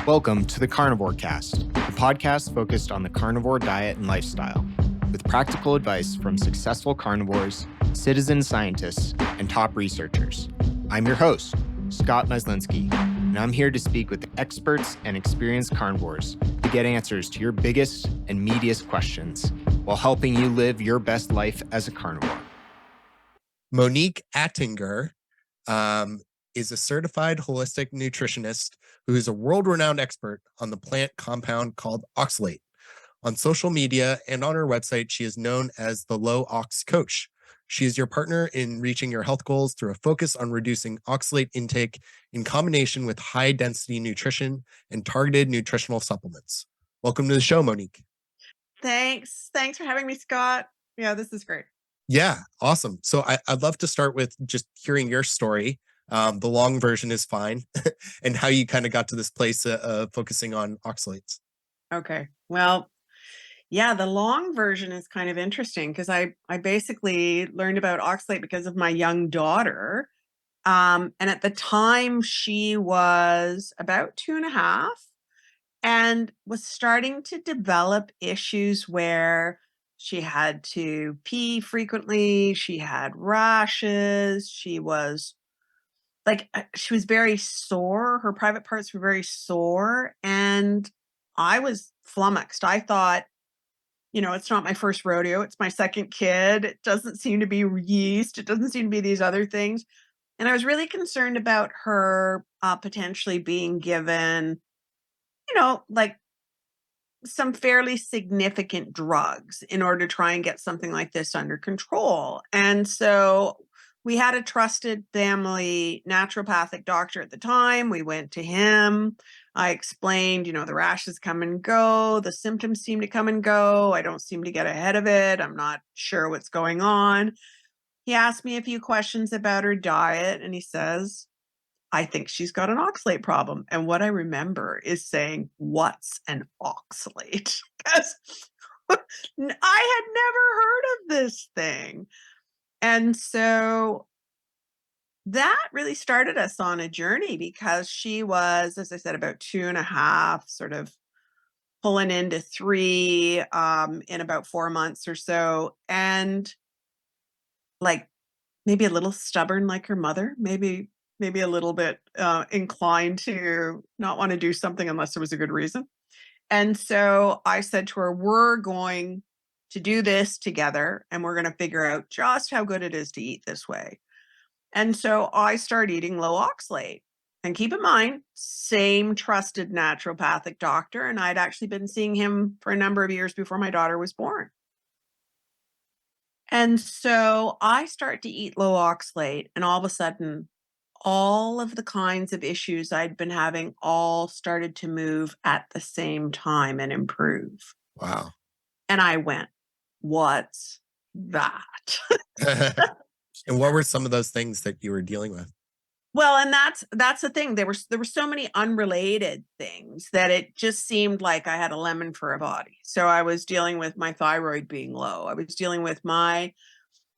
Welcome to the Carnivore Cast, the podcast focused on the carnivore diet and lifestyle, with practical advice from successful carnivores, citizen scientists, and top researchers. I'm your host, Scott Myslinski, and I'm here to speak with experts and experienced carnivores to get answers to your biggest and meatiest questions while helping you live your best life as a carnivore. Monique Attinger is a certified holistic nutritionist who is a world-renowned expert on the plant compound called oxalate. On social media and on her website, she is known as the Low Ox Coach. She is your partner in reaching your health goals through a focus on reducing oxalate intake in combination with high-density nutrition and targeted nutritional supplements. Welcome to the show, Monique. Thanks for having me, Scott. Yeah, this is great. Yeah, awesome. So I'd love to start with just hearing your story. The long version is fine, and how you kind of got to this place focusing on oxalates. Okay. Well, yeah, the long version is kind of interesting because I basically learned about oxalate because of my young daughter. And at the time, she was about 2.5 and was starting to develop issues where she had to pee frequently. She had rashes. She was very sore. Her private parts were very sore. And I was flummoxed. I thought, it's not my first rodeo. It's my second kid. It doesn't seem to be yeast. It doesn't seem to be these other things. And I was really concerned about her potentially being given, like some fairly significant drugs in order to try and get something like this under control. And so we had a trusted family naturopathic doctor at the time. We went to him. I explained, the rashes come and go. The symptoms seem to come and go. I don't seem to get ahead of it. I'm not sure what's going on. He asked me a few questions about her diet, and he says, I think she's got an oxalate problem. And what I remember is saying, what's an oxalate? Because I had never heard of this thing. And so that really started us on a journey because she was, as I said, about 2.5, sort of pulling into 3 in about 4 months or so. And maybe a little stubborn like her mother, maybe a little bit inclined to not want to do something unless there was a good reason. And so I said to her, we're going to do this together and we're going to figure out just how good it is to eat this way. And so I started eating low oxalate. And keep in mind, same trusted naturopathic doctor. And I'd actually been seeing him for a number of years before my daughter was born. And so I start to eat low oxalate, and all of a sudden, all of the kinds of issues I'd been having all started to move at the same time and improve. Wow. And I went, what's that? And what were some of those things that you were dealing with? Well, and that's the thing. There were so many unrelated things that it just seemed like I had a lemon for a body. So I was dealing with my thyroid being low. I was dealing with my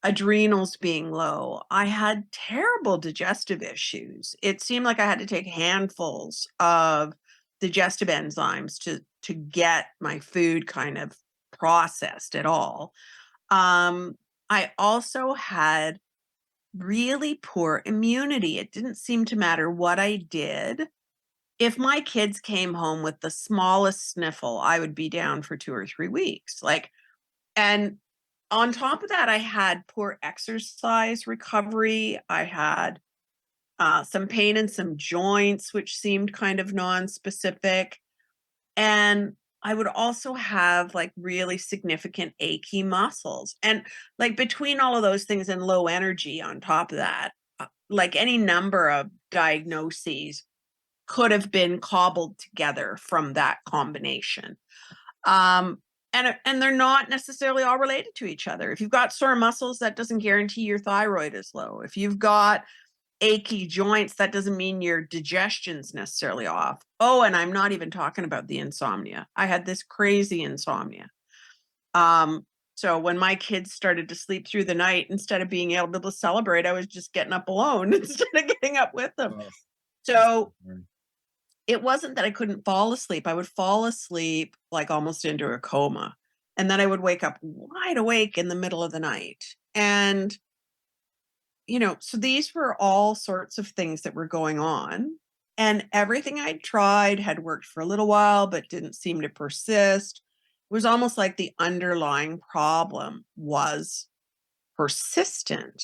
adrenals being low. I had terrible digestive issues. It seemed like I had to take handfuls of digestive enzymes to get my food kind of processed at all. I also had really poor immunity. It didn't seem to matter what I did. If my kids came home with the smallest sniffle, I would be down for 2 or 3 weeks. And on top of that, I had poor exercise recovery. I had some pain in some joints, which seemed kind of non-specific. And I would also have really significant achy muscles. And between all of those things and low energy on top of that, any number of diagnoses could have been cobbled together from that combination. And they're not necessarily all related to each other. If you've got sore muscles, that doesn't guarantee your thyroid is low. If you've got achy joints, that doesn't mean your digestion's necessarily off. Oh, and I'm not even talking about the insomnia. I had this crazy insomnia. So when my kids started to sleep through the night, instead of being able to celebrate, I was just getting up alone instead of getting up with them. Oh, so it wasn't that I couldn't fall asleep. I would fall asleep like almost into a coma. And then I would wake up wide awake in the middle of the night. And, so these were all sorts of things that were going on. And everything I tried had worked for a little while, but didn't seem to persist. It was almost like the underlying problem was persistent.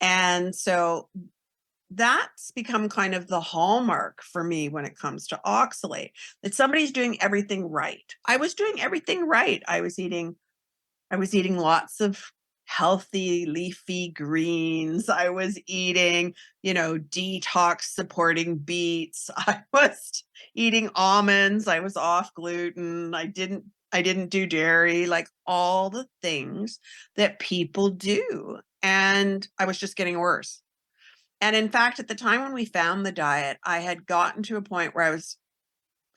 And so that's become kind of the hallmark for me when it comes to oxalate, that somebody's doing everything right. I was doing everything right. I was eating lots of healthy leafy greens. I was eating, detox supporting beets. I was eating almonds. I was off gluten. I didn't do dairy, like all the things that people do. And I was just getting worse. And in fact, at the time when we found the diet, I had gotten to a point where I was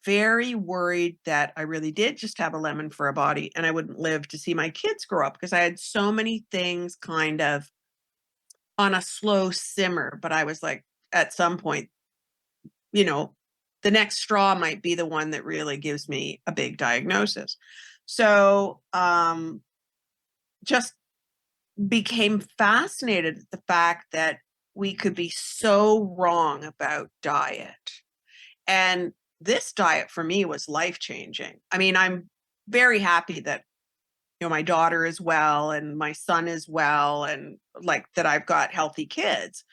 very worried that I really did just have a lemon for a body and I wouldn't live to see my kids grow up, because I had so many things kind of on a slow simmer. But I was like, at some point, the next straw might be the one that really gives me a big diagnosis. So just became fascinated at the fact that we could be so wrong about diet. And this diet for me was life-changing. I mean, I'm very happy that, my daughter is well and my son is well, and like that I've got healthy kids.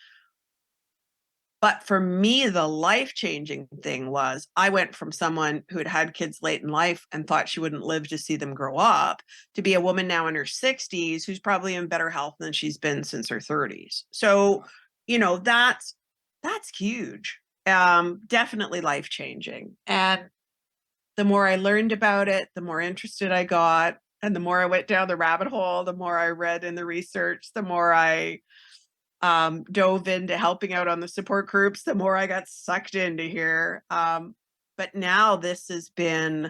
But for me, the life-changing thing was I went from someone who had had kids late in life and thought she wouldn't live to see them grow up, to be a woman now in her 60s who's probably in better health than she's been since her 30s. So, that's huge. Definitely life-changing. And the more I learned about it, the more interested I got. And the more I went down the rabbit hole, the more I read in the research, the more I dove into helping out on the support groups, the more I got sucked into here. But now this has been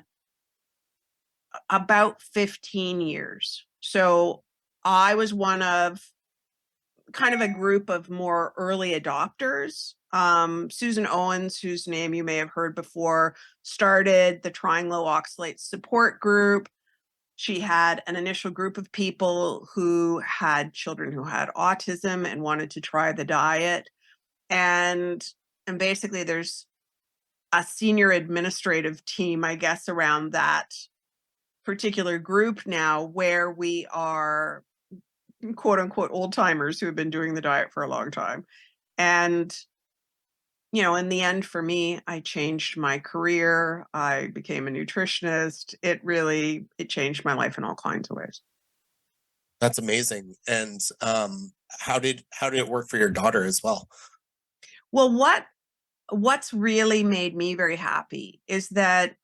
about 15 years. So I was one of kind of a group of more early adopters. Susan Owens, whose name you may have heard before, started the Trying Low Oxalate support group. She had an initial group of people who had children who had autism and wanted to try the diet. And basically there's a senior administrative team, I guess, around that particular group now, where we are quote unquote old timers who have been doing the diet for a long time. And in the end, for me, I changed my career. I became a nutritionist. It changed my life in all kinds of ways. That's amazing. And how did it work for your daughter as well? Well, what's really made me very happy is that,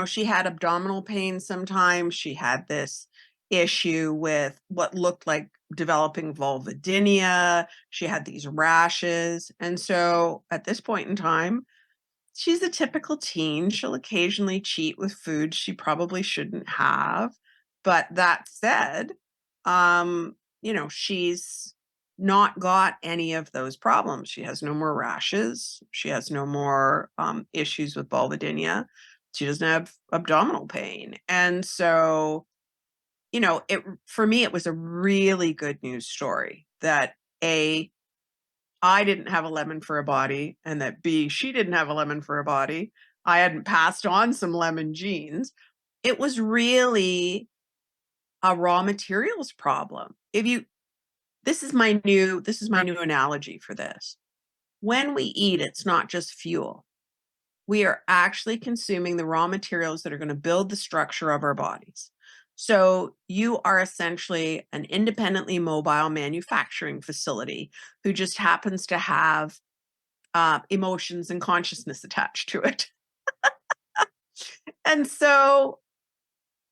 she had abdominal pain sometimes. She had this issue with what looked like developing vulvodynia. She had these rashes. And so at this point in time, she's a typical teen. She'll occasionally cheat with food she probably shouldn't have. But that said, she's not got any of those problems. She has no more rashes. She has no more issues with vulvodynia. She doesn't have abdominal pain. And so, for me, it was a really good news story that A, I didn't have a lemon for a body, and that B, she didn't have a lemon for a body. I hadn't passed on some lemon genes. It was really a raw materials problem. This is my new analogy for this. When we eat, it's not just fuel. We are actually consuming the raw materials that are going to build the structure of our bodies. So you are essentially an independently mobile manufacturing facility who just happens to have emotions and consciousness attached to it. And so,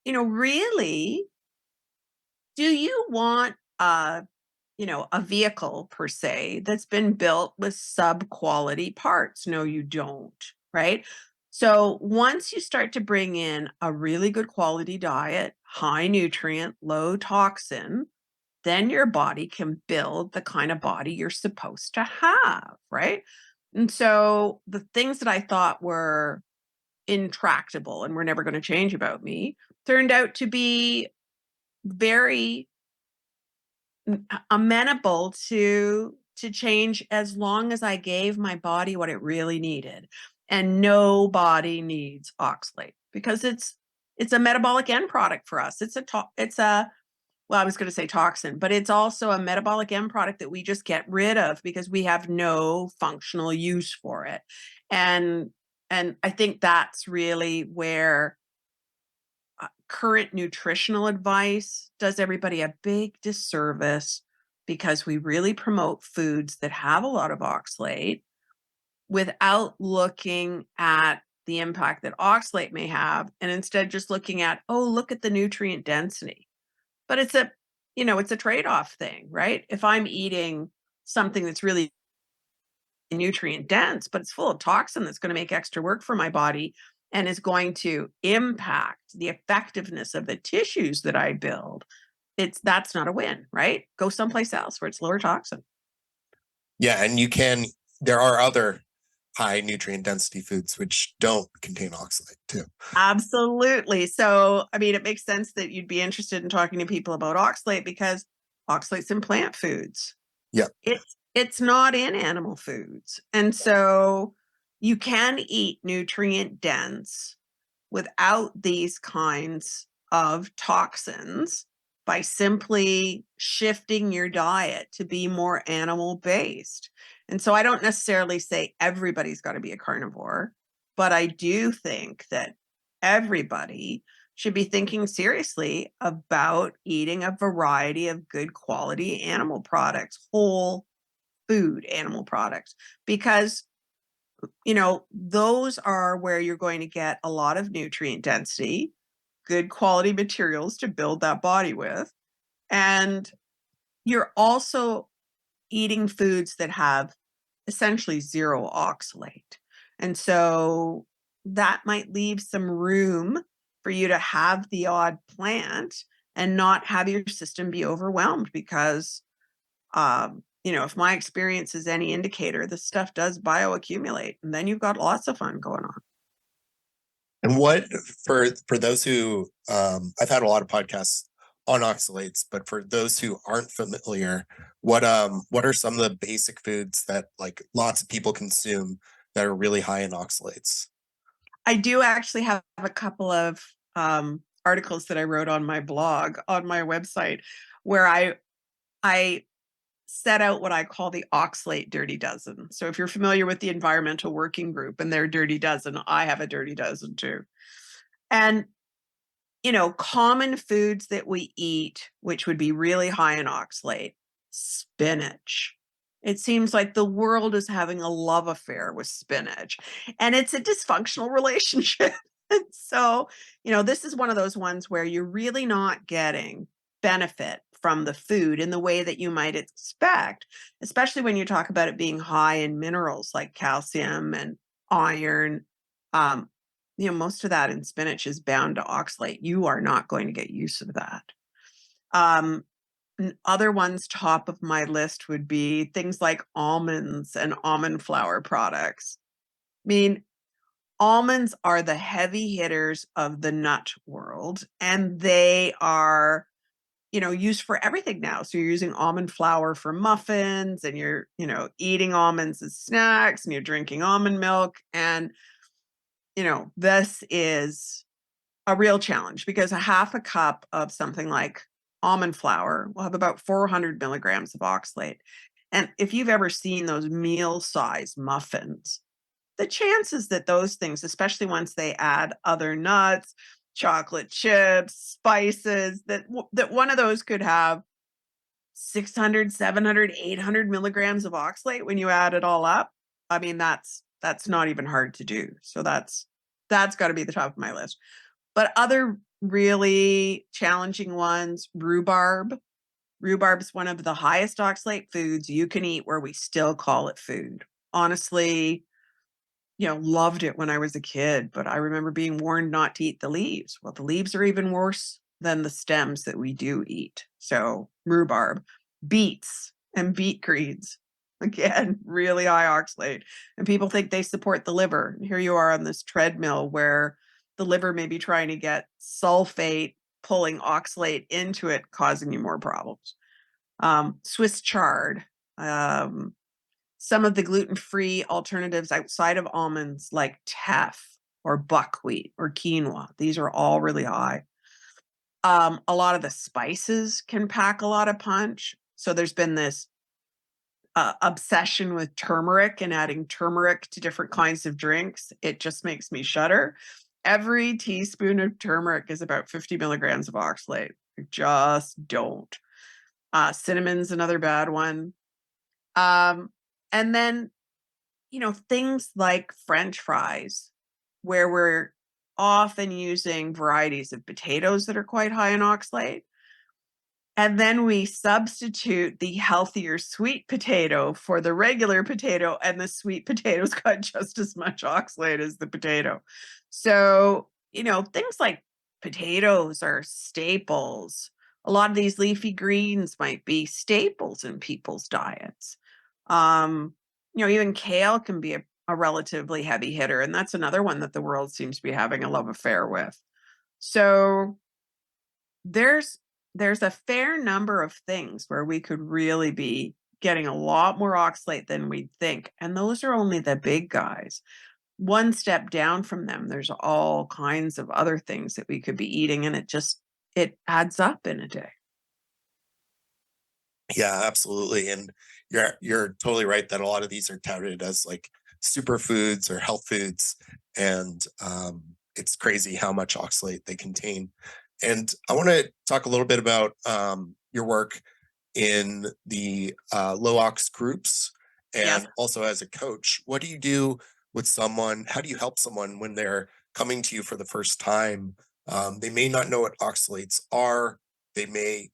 really, do you want a vehicle per se that's been built with sub-quality parts? No, you don't, right? So once you start to bring in a really good quality diet, high nutrient, low toxin, then your body can build the kind of body you're supposed to have, right? And so the things that I thought were intractable and were never going to change about me turned out to be very amenable to change as long as I gave my body what it really needed. And nobody needs oxalate because it's a metabolic end product for us. Well, I was going to say toxin, but it's also a metabolic end product that we just get rid of because we have no functional use for it. And I think that's really where current nutritional advice does everybody a big disservice, because we really promote foods that have a lot of oxalate without looking at the impact that oxalate may have, and instead just looking at, oh, look at the nutrient density. But it's a trade-off thing, right? If I'm eating something that's really nutrient dense, but it's full of toxin that's going to make extra work for my body and is going to impact the effectiveness of the tissues that I build, that's not a win, right? Go someplace else where it's lower toxin. Yeah, and there are other high nutrient density foods which don't contain oxalate too. Absolutely. So, I mean, it makes sense that you'd be interested in talking to people about oxalate because oxalate's in plant foods. Yeah. It's not in animal foods. And so you can eat nutrient dense without these kinds of toxins by simply shifting your diet to be more animal based. And so I don't necessarily say everybody's got to be a carnivore, but I do think that everybody should be thinking seriously about eating a variety of good quality animal products, whole food animal products, because those are where you're going to get a lot of nutrient density, good quality materials to build that body with. And you're also eating foods that have essentially zero oxalate. And so that might leave some room for you to have the odd plant and not have your system be overwhelmed, because if my experience is any indicator, this stuff does bioaccumulate, and then you've got lots of fun going on. And what for those who I've had a lot of podcasts on oxalates, but for those who aren't familiar, what are some of the basic foods that like lots of people consume that are really high in oxalates? I do actually have a couple of articles that I wrote on my blog, on my website, where I set out what I call the oxalate dirty dozen. So if you're familiar with the Environmental Working Group and their dirty dozen, I have a dirty dozen too. And common foods that we eat, which would be really high in oxalate: spinach. It seems like the world is having a love affair with spinach, and it's a dysfunctional relationship. And so, this is one of those ones where you're really not getting benefit from the food in the way that you might expect, especially when you talk about it being high in minerals like calcium and iron. Um, most of that in spinach is bound to oxalate. You are not going to get use of that. Other ones top of my list would be things like almonds and almond flour products. I mean, almonds are the heavy hitters of the nut world, and they are, used for everything now. So you're using almond flour for muffins, and you're, eating almonds as snacks, and you're drinking almond milk. And, this is a real challenge, because a half a cup of something like almond flour will have about 400 milligrams of oxalate. And if you've ever seen those meal-sized muffins, the chances that those things, especially once they add other nuts, chocolate chips, spices, that one of those could have 600, 700, 800 milligrams of oxalate when you add it all up. I mean, that's not even hard to do. So that's got to be the top of my list. But other really challenging ones: rhubarb. Rhubarb is one of the highest oxalate foods you can eat where we still call it food. Honestly, loved it when I was a kid, but I remember being warned not to eat the leaves. Well, the leaves are even worse than the stems that we do eat. So rhubarb, beets and beet greens. Again, really high oxalate. And people think they support the liver. And here you are on this treadmill where the liver may be trying to get sulfate, pulling oxalate into it, causing you more problems. Swiss chard, some of the gluten-free alternatives outside of almonds like teff or buckwheat or quinoa. These are all really high. A lot of the spices can pack a lot of punch. So there's been this obsession with turmeric and adding turmeric to different kinds of drinks. It just makes me shudder. Every teaspoon of turmeric is about 50 milligrams of oxalate. Just don't. Cinnamon's another bad one. And then, things like French fries, where we're often using varieties of potatoes that are quite high in oxalate. And then we substitute the healthier sweet potato for the regular potato, and the sweet potato's got just as much oxalate as the potato. So, things like potatoes are staples. A lot of these leafy greens might be staples in people's diets. Even kale can be a relatively heavy hitter, and that's another one that the world seems to be having a love affair with. So there's a fair number of things where we could really be getting a lot more oxalate than we'd think. And those are only the big guys. One step down from them, there's all kinds of other things that we could be eating, and it adds up in a day. Yeah, absolutely. And you're totally right that a lot of these are touted as like superfoods or health foods, and it's crazy how much oxalate they contain. And I want to talk a little bit about your work in the low ox groups, Yes. and also as a coach. What do you do with someone? How do you help someone when they're coming to you for the first time? They may not know what oxalates are. They may,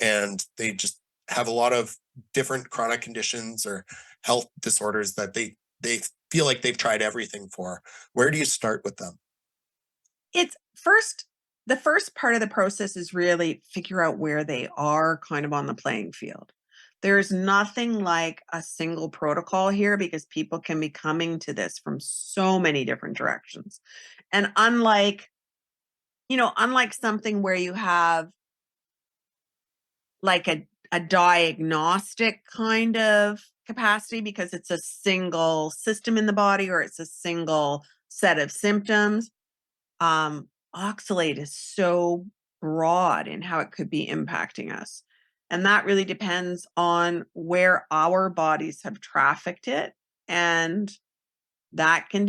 and they just have a lot of different chronic conditions or health disorders that they feel like they've tried everything for. Where do you start with them? The first part of the process is really figure out where they are kind of on the playing field. There's nothing like a single protocol here because people can be coming to this from so many different directions. And unlike something where you have like a diagnostic kind of capacity because it's a single system in the body or it's a single set of symptoms, oxalate is so broad in how it could be impacting us. And that really depends on where our bodies have trafficked it. And that can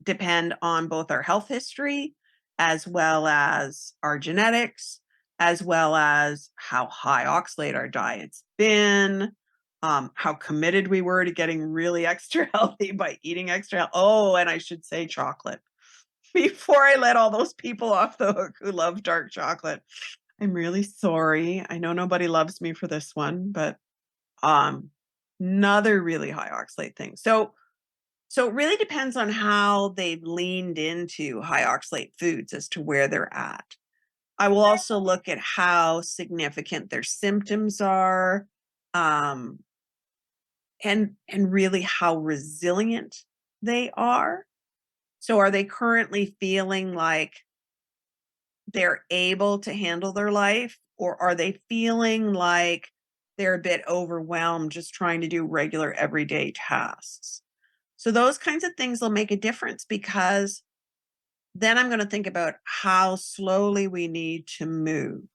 depend on both our health history, as well as our genetics, as well as how high oxalate our diet's been, how committed we were to getting really extra healthy by eating extra. Oh, and I should say chocolate. Before I let all those people off the hook who love dark chocolate. I'm really sorry. I know nobody loves me for this one, but another really high oxalate thing. So it really depends on how they've leaned into high oxalate foods as to where they're at. I will also look at how significant their symptoms are, and really how resilient they are. So are they currently feeling like they're able to handle their life, or are they feeling like they're a bit overwhelmed just trying to do regular everyday tasks? So those kinds of things will make a difference because then I'm going to think about how slowly we need to move.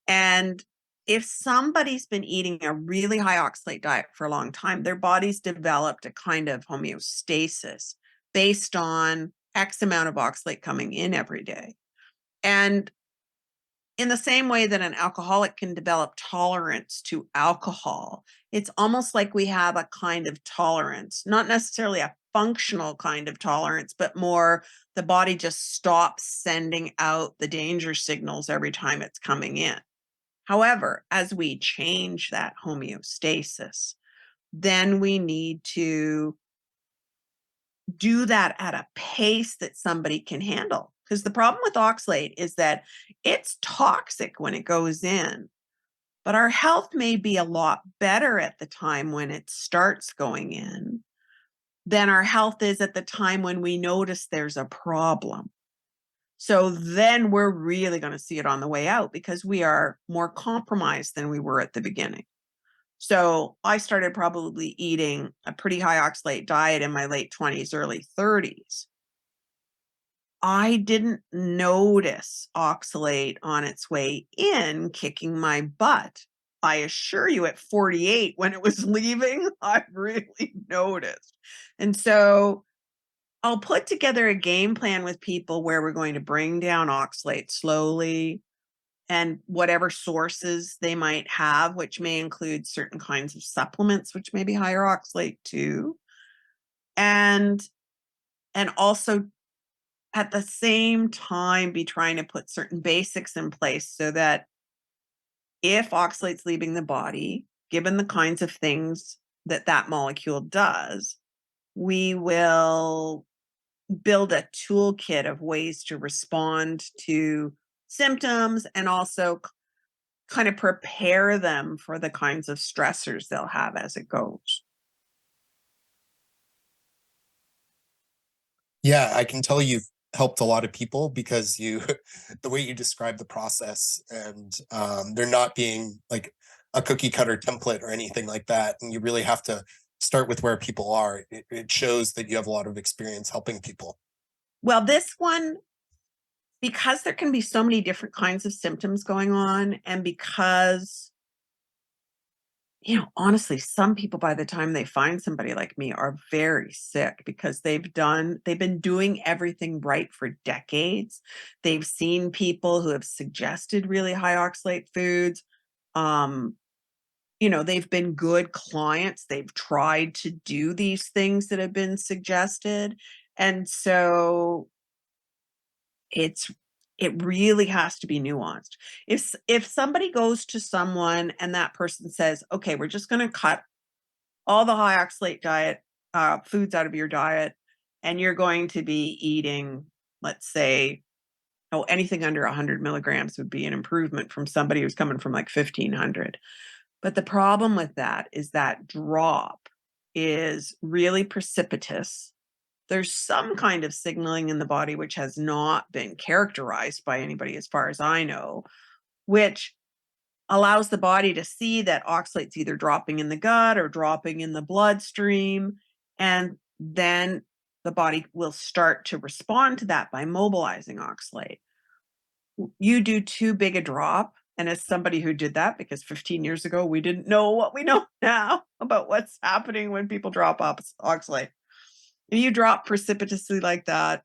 And if somebody's been eating a really high oxalate diet for a long time, their body's developed a kind of homeostasis based on X amount of oxalate coming in every day. And in the same way that an alcoholic can develop tolerance to alcohol, it's almost like we have a kind of tolerance, not necessarily a functional kind of tolerance, but more the body just stops sending out the danger signals every time it's coming in. However, as we change that homeostasis, then we need to do that at a pace that somebody can handle. Because the problem with oxalate is that it's toxic when it goes in. but our health may be a lot better at the time when it starts going in than our health is at the time when we notice there's a problem. So then we're really going to see it on the way out because we are more compromised than we were at the beginning. So I started probably eating a pretty high oxalate diet in my late 20s, early 30s. I didn't notice oxalate on its way in kicking my butt. I assure you, at 48, when it was leaving, I really noticed. And so I'll put together a game plan with people where we're going to bring down oxalate slowly and whatever sources they might have, which may include certain kinds of supplements, which may be higher oxalate too. And also at the same time be trying to put certain basics in place so that if oxalate's leaving the body, given the kinds of things that that molecule does, we will build a toolkit of ways to respond to symptoms and also kind of prepare them for the kinds of stressors they'll have as it goes. Yeah, I can tell you've helped a lot of people because you, the way you describe the process, and there not being like a cookie cutter template or anything like that. And you really have to start with where people are. It shows that you have a lot of experience helping people. Well, this one, because there can be so many different kinds of symptoms going on, and because, honestly, some people by the time they find somebody like me are very sick because they've been doing everything right for decades. They've seen people who have suggested really high oxalate foods. They've been good clients. They've tried to do these things that have been suggested. And so it really has to be nuanced. If somebody goes to someone and that person says, okay, we're just going to cut all the high oxalate diet foods out of your diet, and you're going to be eating, let's say, anything under 100 milligrams would be an improvement from somebody who's coming from like 1500. But the problem with that is that drop is really precipitous. There's some kind of signaling in the body which has not been characterized by anybody, as far as I know, which allows the body to see that oxalate's either dropping in the gut or dropping in the bloodstream. And then the body will start to respond to that by mobilizing oxalate. You do too big a drop. And as somebody who did that, because 15 years ago, we didn't know what we know now about what's happening when people drop oxalate. If you drop precipitously like that,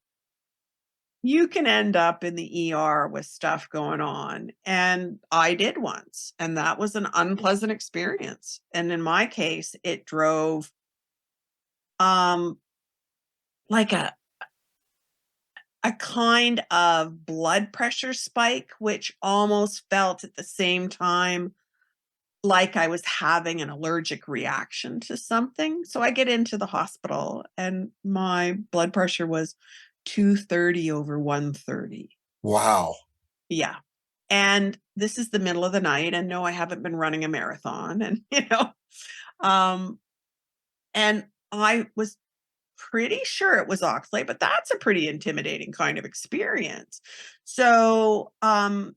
you can end up in the ER with stuff going on. And I did once, and that was an unpleasant experience. And in my case, it drove like a kind of blood pressure spike, which almost felt at the same time like I was having an allergic reaction to something. So I get into the hospital and my blood pressure was 230 over 130. Wow. Yeah. And this is the middle of the night. And no, I haven't been running a marathon. And, um, and I was pretty sure it was oxalate, but that's a pretty intimidating kind of experience. So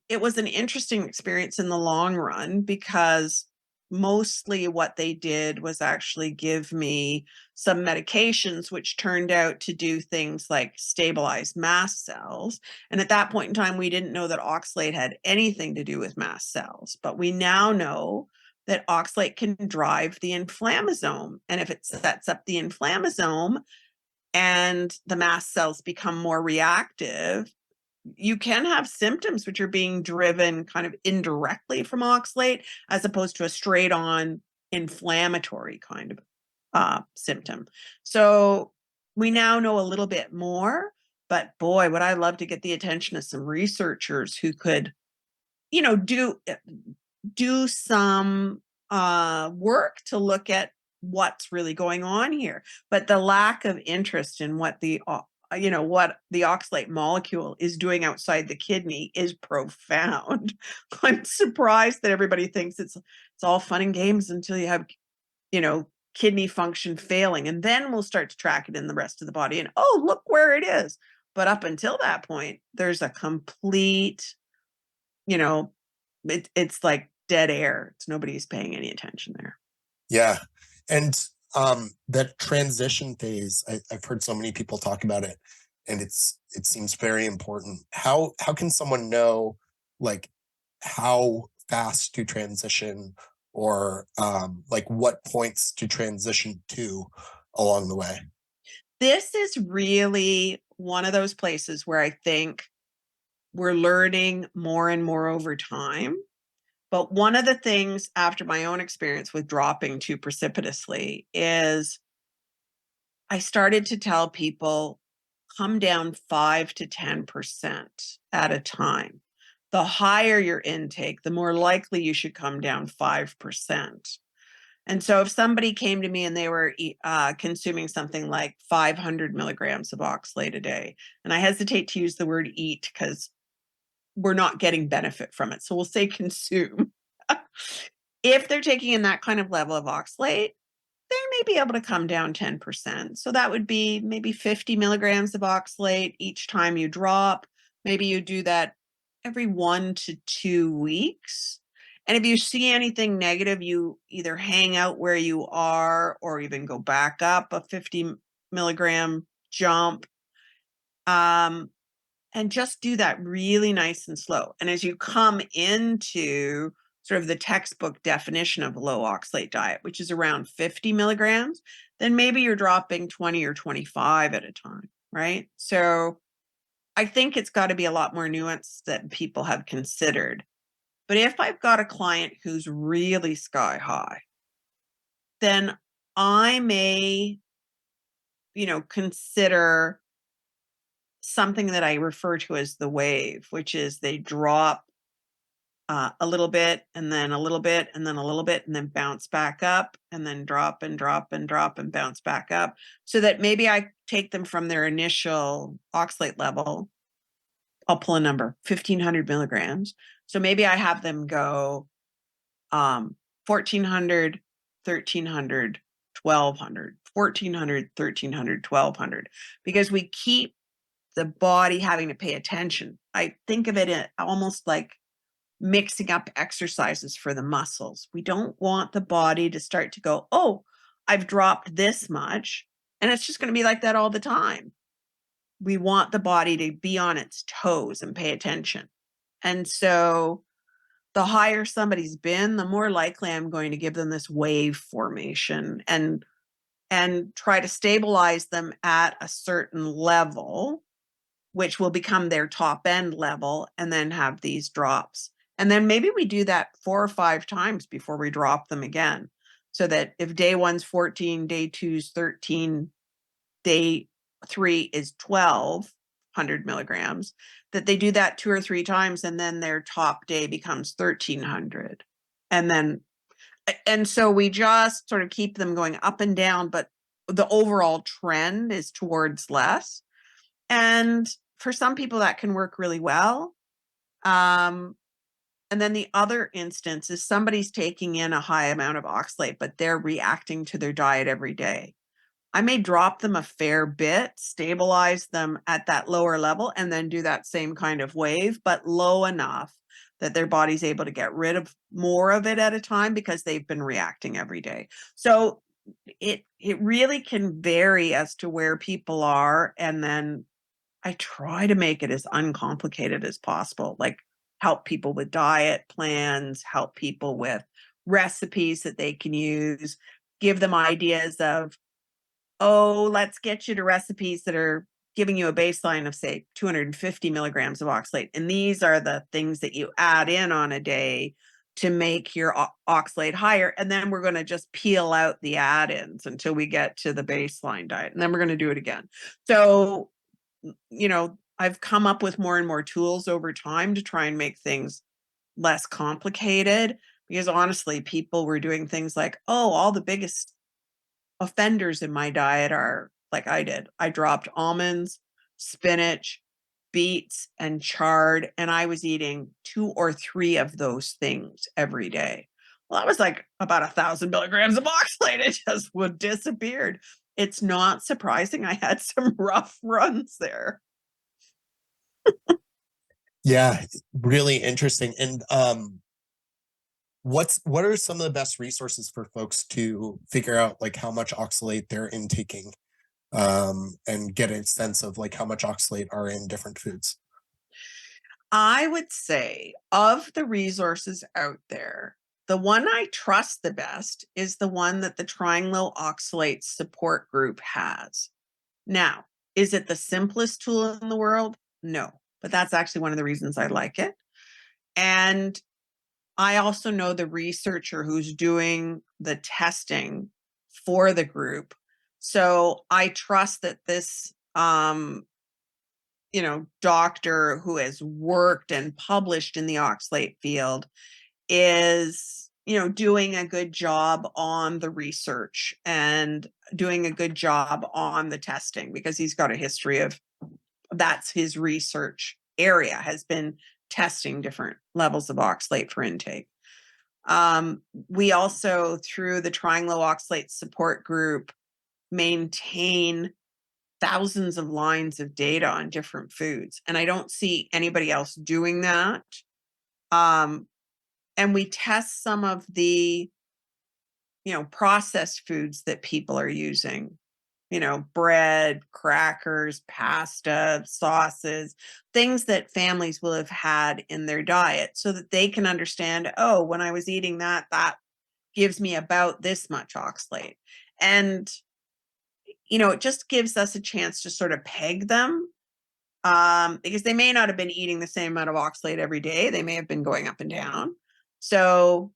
it was an interesting experience in the long run because mostly what they did was actually give me some medications which turned out to do things like stabilize mast cells. And at that point in time, we didn't know that oxalate had anything to do with mast cells, but we now know that oxalate can drive the inflammasome. And if it sets up the inflammasome and the mast cells become more reactive, you can have symptoms which are being driven kind of indirectly from oxalate as opposed to a straight on inflammatory kind of symptom. So we now know a little bit more, but boy, would I love to get the attention of some researchers who could, do some work to look at what's really going on here. But the lack of interest in what the what the oxalate molecule is doing outside the kidney is profound. I'm surprised that everybody thinks it's all fun and games until you have, kidney function failing. And then we'll start to track it in the rest of the body. And oh, look where it is. But up until that point, there's a complete, it's like dead air. Nobody's paying any attention there. Yeah. And that transition phase, I've heard so many people talk about it, and it seems very important. How can someone know, like, how fast to transition, or like what points to transition to along the way? This is really one of those places where I think we're learning more and more over time. But one of the things after my own experience with dropping too precipitously is I started to tell people, come down 5 to 10% at a time. The higher your intake, the more likely you should come down 5%. And so if somebody came to me and they were consuming something like 500 milligrams of oxalate a day, and I hesitate to use the word eat because we're not getting benefit from it. So we'll say consume. If they're taking in that kind of level of oxalate, they may be able to come down 10%. So that would be maybe 50 milligrams of oxalate each time you drop. Maybe you do that every 1 to 2 weeks. And if you see anything negative, you either hang out where you are or even go back up a 50 milligram jump. And just do that really nice and slow. And as you come into sort of the textbook definition of a low oxalate diet, which is around 50 milligrams, then maybe you're dropping 20 or 25 at a time, right? So I think it's got to be a lot more nuanced than people have considered. But if I've got a client who's really sky high, then I may, consider something that I refer to as the wave, which is they drop a little bit and then a little bit and then a little bit and then bounce back up and then drop and drop and drop and bounce back up, so that maybe I take them from their initial oxalate level. I'll pull a number, 1,500 milligrams. So maybe I have them go 1,400, 1,300, 1,200, 1,400, 1,300, 1,200, because we keep the body having to pay attention. I think of it almost like mixing up exercises for the muscles. We don't want the body to start to go, oh, I've dropped this much, and it's just going to be like that all the time. We want the body to be on its toes and pay attention. And so the higher somebody's been, the more likely I'm going to give them this wave formation and try to stabilize them at a certain level, which will become their top end level, and then have these drops. And then maybe we do that 4 or 5 times before we drop them again. So that if day 1's 14, day 2's 13, day 3 is 1,200 milligrams, that they do that 2 or 3 times, and then their top day becomes 1,300. And so we just sort of keep them going up and down, but the overall trend is towards less. And for some people that can work really well. And then the other instance is somebody's taking in a high amount of oxalate, but they're reacting to their diet every day. I may drop them a fair bit, stabilize them at that lower level, and then do that same kind of wave, but low enough that their body's able to get rid of more of it at a time because they've been reacting every day. So it really can vary as to where people are. And then I try to make it as uncomplicated as possible, like help people with diet plans, help people with recipes that they can use, give them ideas of, oh, let's get you to recipes that are giving you a baseline of, say, 250 milligrams of oxalate. And these are the things that you add in on a day to make your oxalate higher. And then we're going to just peel out the add-ins until we get to the baseline diet. And then we're going to do it again. So, I've come up with more and more tools over time to try and make things less complicated, because honestly, people were doing things like, oh, all the biggest offenders in my diet are like I did. I dropped almonds, spinach, beets, and chard. And I was eating 2 or 3 of those things every day. Well, that was like about 1,000 milligrams of oxalate. It just would disappeared. It's not surprising I had some rough runs there. Yeah, really interesting. And what are some of the best resources for folks to figure out like how much oxalate they're intaking, and get a sense of like how much oxalate are in different foods? I would say of the resources out there, the one I trust the best is the one that the Triangle Oxalate Support Group has. Now, is it the simplest tool in the world? No, but that's actually one of the reasons I like it. And I also know the researcher who's doing the testing for the group. So I trust that this doctor who has worked and published in the oxalate field is, doing a good job on the research and doing a good job on the testing, because he's got a history of, that's his research area, has been testing different levels of oxalate for intake. We also, through the Triangle Oxalate Support Group, maintain thousands of lines of data on different foods. And I don't see anybody else doing that. And we test some of the, processed foods that people are using, bread, crackers, pasta, sauces, things that families will have had in their diet so that they can understand, oh, when I was eating that, that gives me about this much oxalate. And it just gives us a chance to sort of peg them, because they may not have been eating the same amount of oxalate every day. They may have been going up and down. So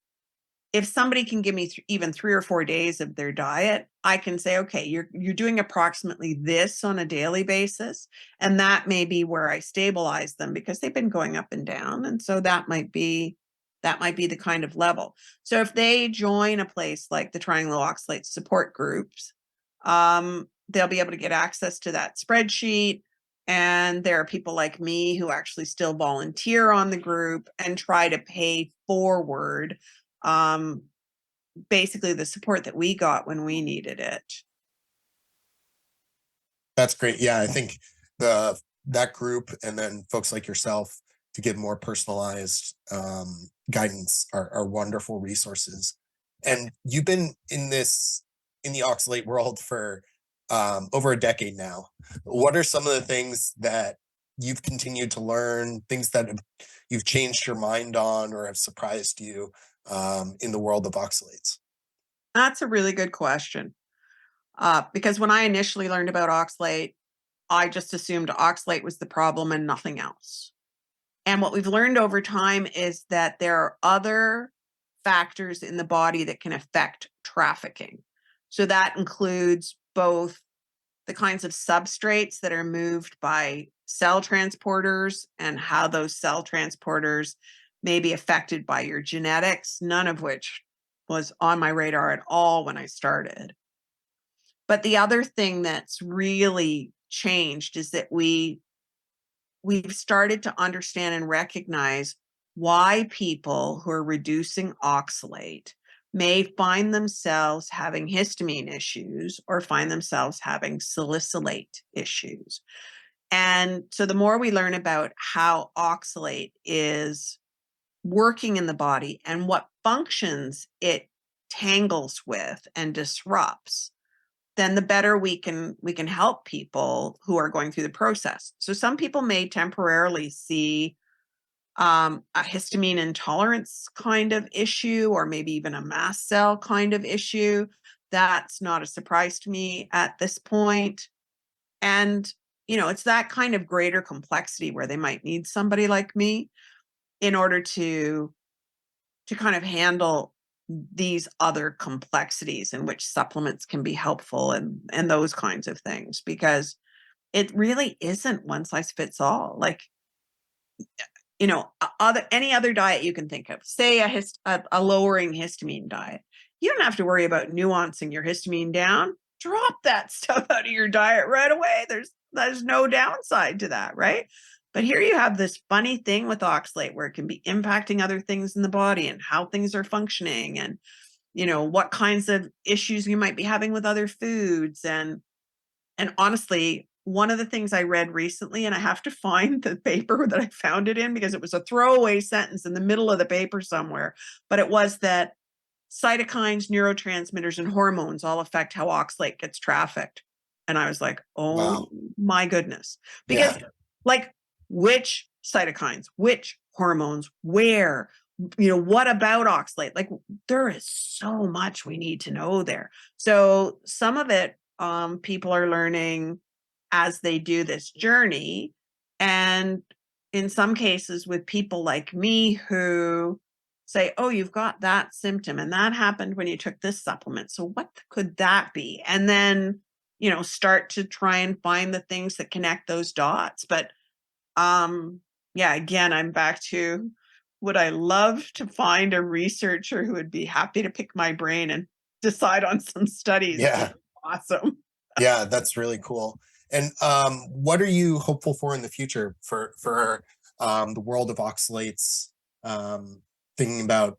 if somebody can give me even 3 or 4 days of their diet, I can say, okay, you're doing approximately this on a daily basis. And that may be where I stabilize them, because they've been going up and down. And so that might be the kind of level. So if they join a place like the Triangle Oxalate Support Groups, they'll be able to get access to that spreadsheet. And there are people like me who actually still volunteer on the group and try to pay forward, basically the support that we got when we needed it. That's great. Yeah, I think that group and then folks like yourself to give more personalized guidance are wonderful resources. And you've been in the oxalate world for over a decade now. What are some of the things that you've continued to learn, things that you've changed your mind on or have surprised you in the world of oxalates? That's a really good question. Because when I initially learned about oxalate, I just assumed oxalate was the problem and nothing else. And what we've learned over time is that there are other factors in the body that can affect trafficking. So that includes both the kinds of substrates that are moved by cell transporters and how those cell transporters may be affected by your genetics, none of which was on my radar at all when I started. But the other thing that's really changed is that we've started to understand and recognize why people who are reducing oxalate may find themselves having histamine issues or find themselves having salicylate issues. And so the more we learn about how oxalate is working in the body and what functions it tangles with and disrupts, then the better we can help people who are going through the process. So some people may temporarily see a histamine intolerance kind of issue, or maybe even a mast cell kind of issue. That's not a surprise to me at this point. And, it's that kind of greater complexity where they might need somebody like me in order to kind of handle these other complexities in which supplements can be helpful and those kinds of things, because it really isn't one size fits all. Like, any other diet you can think of, say a lowering histamine diet, you don't have to worry about nuancing your histamine down. drop that stuff out of your diet right away. There's no downside to that, right? But here you have this funny thing with oxalate where it can be impacting other things in the body and how things are functioning, and what kinds of issues you might be having with other foods. And honestly, one of the things I read recently, and I have to find the paper that I found it in because it was a throwaway sentence in the middle of the paper somewhere, but it was that cytokines, neurotransmitters, and hormones all affect how oxalate gets trafficked. And I was like, oh Wow. my goodness. Because like, which cytokines, which hormones, where, what about oxalate? Like, there is so much we need to know there. So some of it, people are learning as they do this journey. And in some cases with people like me who say, oh, you've got that symptom and that happened when you took this supplement. So what could that be? And then, start to try and find the things that connect those dots. But again, I'm back to, would I love to find a researcher who would be happy to pick my brain and decide on some studies? Yeah. Awesome. Yeah, that's really cool. And what are you hopeful for in the future for the world of oxalates? Thinking about,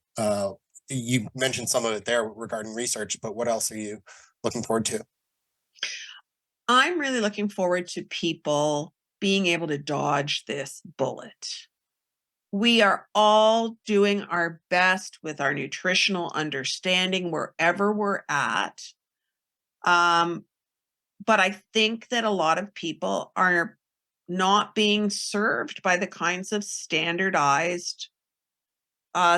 you mentioned some of it there regarding research, but what else are you looking forward to? I'm really looking forward to people being able to dodge this bullet. We are all doing our best with our nutritional understanding wherever we're at. But I think that a lot of people are not being served by the kinds of standardized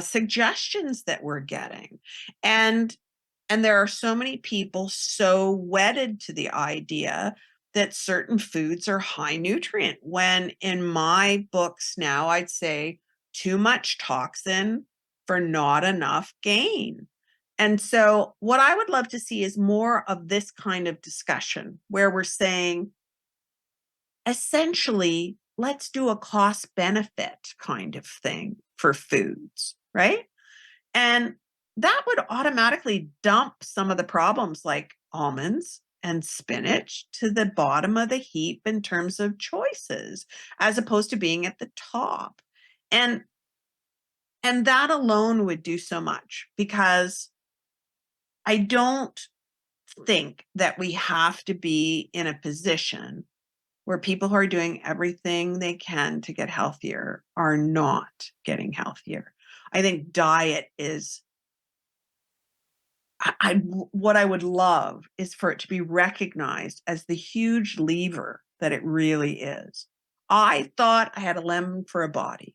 suggestions that we're getting. And there are so many people so wedded to the idea that certain foods are high nutrient, when in my books now, I'd say too much toxin for not enough gain. And so what I would love to see is more of this kind of discussion where we're saying, essentially, let's do a cost benefit kind of thing for foods, right? And that would automatically dump some of the problems like almonds and spinach to the bottom of the heap in terms of choices, as opposed to being at the top. And that alone would do so much, because I don't think that we have to be in a position where people who are doing everything they can to get healthier are not getting healthier. I think diet is, what I would love is for it to be recognized as the huge lever that it really is. I thought I had a lemon for a body.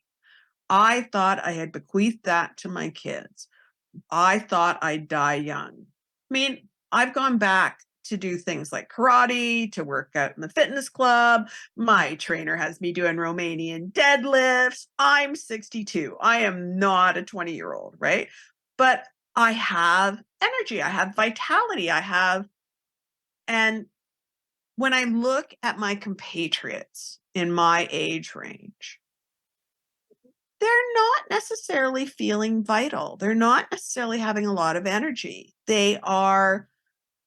I thought I had bequeathed that to my kids. I thought I'd die young. I mean, I've gone back to do things like karate, to work out in the fitness club. My trainer has me doing Romanian deadlifts. I'm 62. I am not a 20-year-old, right? But I have energy. I have vitality. And when I look at my compatriots in my age range, they're not necessarily feeling vital. They're not necessarily having a lot of energy. They are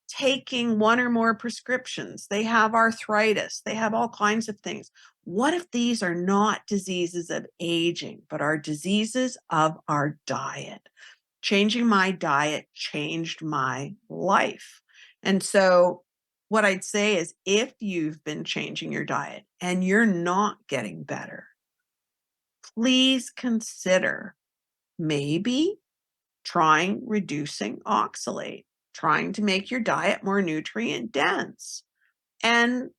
taking one or more prescriptions. They have arthritis. They have all kinds of things. What if these are not diseases of aging, but are diseases of our diet? Changing my diet changed my life. And so what I'd say is, if you've been changing your diet and you're not getting better, please consider maybe trying reducing oxalate, trying to make your diet more nutrient dense, and,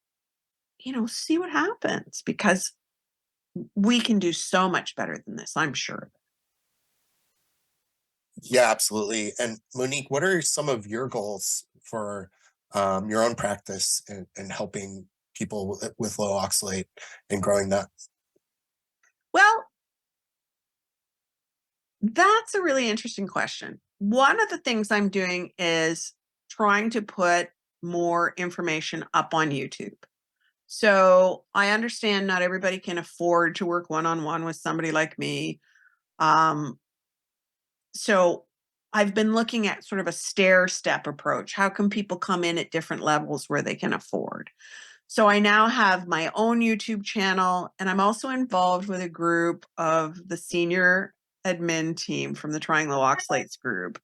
see what happens, because we can do so much better than this, I'm sure. Yeah, absolutely. And Monique, what are some of your goals for your own practice and helping people with low oxalate and growing that? Well, that's a really interesting question. One of the things I'm doing is trying to put more information up on YouTube. So I understand not everybody can afford to work one-on-one with somebody like me. So I've been looking at sort of a stair step approach. How can people come in at different levels where they can afford? So I now have my own YouTube channel, and I'm also involved with a group of the senior admin team from the Triangle Oxalates group.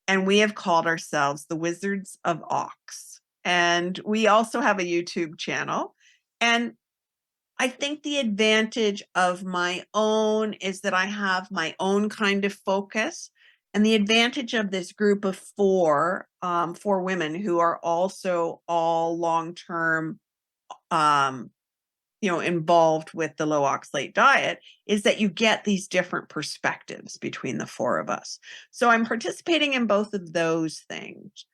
And we have called ourselves the Wizards of Ox. And we also have a YouTube channel. And I think the advantage of my own is that I have my own kind of focus. And the advantage of this group of four women who are also all long-term, involved with the low oxalate diet, is that you get these different perspectives between the four of us. So I'm participating in both of those things.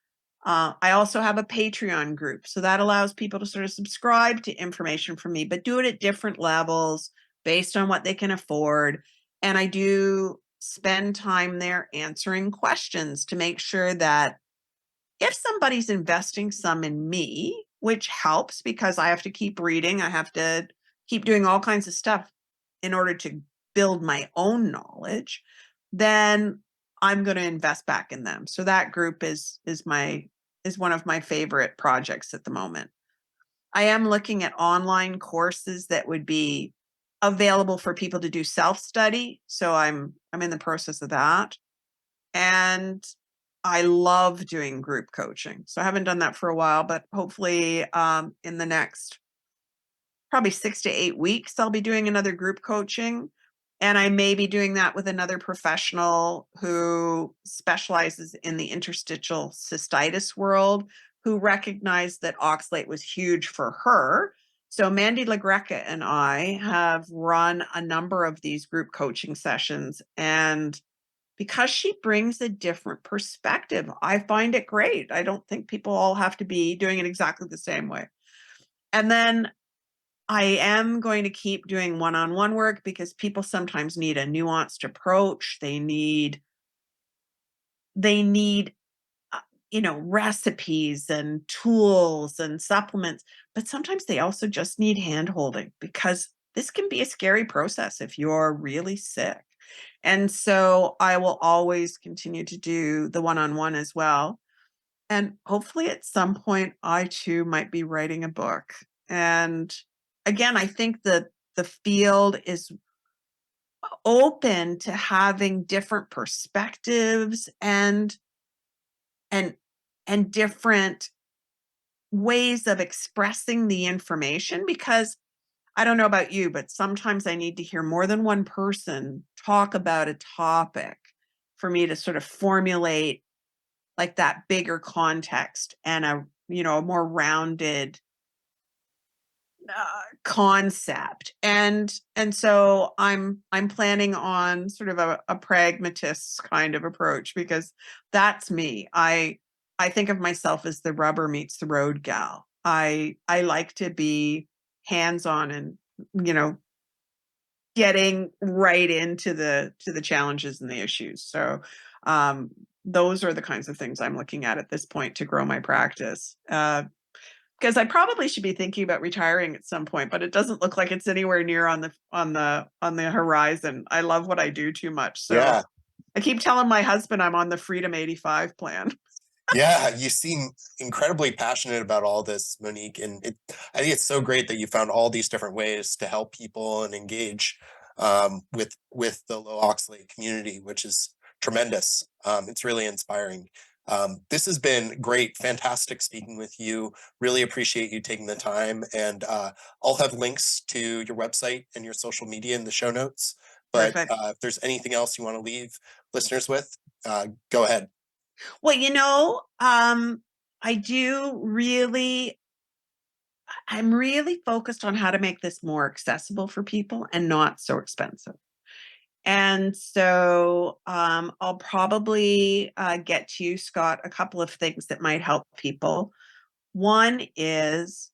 I also have a Patreon group. So that allows people to sort of subscribe to information from me, but do it at different levels based on what they can afford. And I do spend time there answering questions to make sure that if somebody's investing some in me, which helps because I have to keep reading, I have to keep doing all kinds of stuff in order to build my own knowledge, then I'm going to invest back in them. So that group is one of my favorite projects at the moment. I am looking at online courses that would be available for people to do self-study. So I'm in the process of that. And I love doing group coaching. So I haven't done that for a while, but hopefully in the next probably 6 to 8 weeks, I'll be doing another group coaching. And I may be doing that with another professional who specializes in the interstitial cystitis world, who recognized that oxalate was huge for her. So Mandy LaGreca and I have run a number of these group coaching sessions, and because she brings a different perspective, I find it great. I don't think people all have to be doing it exactly the same way. And then I am going to keep doing one-on-one work because people sometimes need a nuanced approach. They need recipes and tools and supplements, but sometimes they also just need hand-holding because this can be a scary process if you're really sick. And so I will always continue to do the one-on-one as well. And hopefully at some point I too might be writing a book. And again, I think that the field is open to having different perspectives and different ways of expressing the information, because I don't know about you, but sometimes I need to hear more than one person talk about a topic for me to sort of formulate like that bigger context and a more rounded concept. And so I'm planning on sort of a pragmatist kind of approach, because that's me. I think of myself as the rubber meets the road gal. I like to be hands-on and, getting right into the challenges and the issues. So those are the kinds of things I'm looking at this point to grow my practice. Because I probably should be thinking about retiring at some point, but it doesn't look like it's anywhere near on the horizon. I love what I do too much. So Yeah. I keep telling my husband I'm on the Freedom 85 plan. Yeah, you seem incredibly passionate about all this, Monique, and I think it's so great that you found all these different ways to help people and engage with the low oxalate community, which is tremendous. It's really inspiring. This has been great, fantastic speaking with you. Really appreciate you taking the time, and I'll have links to your website and your social media in the show notes. But Perfect. if there's anything else you want to leave listeners with, go ahead. Well, I'm really focused on how to make this more accessible for people and not so expensive. And so I'll probably get to you, Scott, a couple of things that might help people. One is,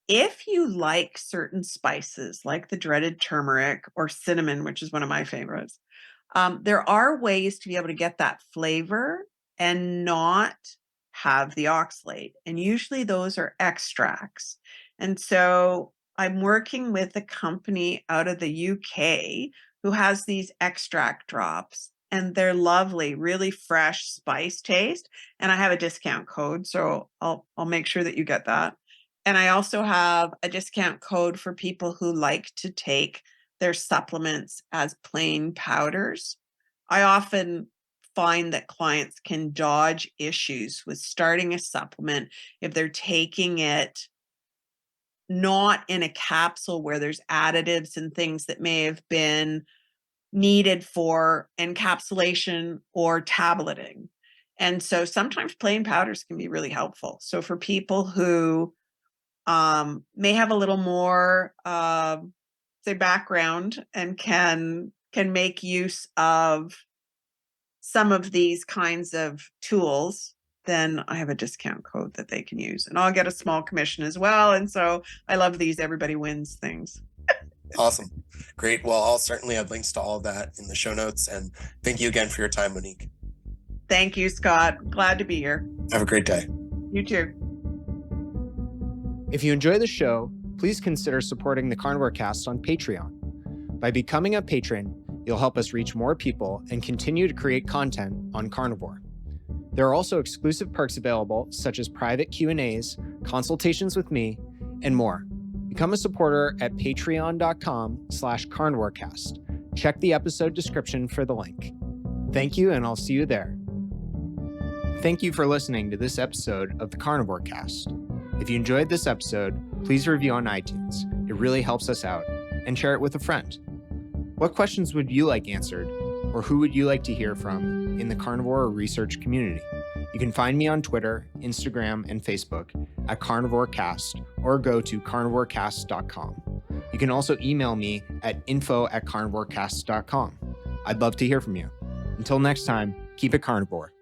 if you like certain spices, like the dreaded turmeric or cinnamon, which is one of my favorites, there are ways to be able to get that flavor and not have the oxalate. And usually those are extracts. And so I'm working with a company out of the UK who has these extract drops. and they're lovely, really fresh spice taste. And I have a discount code, so I'll make sure that you get that. And I also have a discount code for people who like to take their supplements as plain powders. I often find that clients can dodge issues with starting a supplement if they're taking it not in a capsule where there's additives and things that may have been needed for encapsulation or tableting. And so sometimes plain powders can be really helpful. So for people who may have a little more say background and can make use of some of these kinds of tools, then I have a discount code that they can use, and I'll get a small commission as well. And so I love these everybody wins things. Awesome. Great. Well, I'll certainly have links to all of that in the show notes. And thank you again for your time, Monique. Thank you, Scott. Glad to be here. Have a great day. You too. If you enjoy the show, please consider supporting the Carnivore Cast on Patreon. By becoming a patron, you'll help us reach more people and continue to create content on carnivore. There are also exclusive perks available, such as private Q&As, consultations with me, and more. Become a supporter at patreon.com/carnivorecast. Check the episode description for the link. Thank you, and I'll see you there. Thank you for listening to this episode of the Carnivore Cast. If you enjoyed this episode, please review on iTunes. It really helps us out, and share it with a friend. What questions would you like answered, or who would you like to hear from in the carnivore research community? You can find me on Twitter, Instagram, and Facebook at Carnivore Cast, or go to carnivorecast.com. You can also email me at info@carnivorecast.com. I'd love to hear from you. Until next time, keep it carnivore.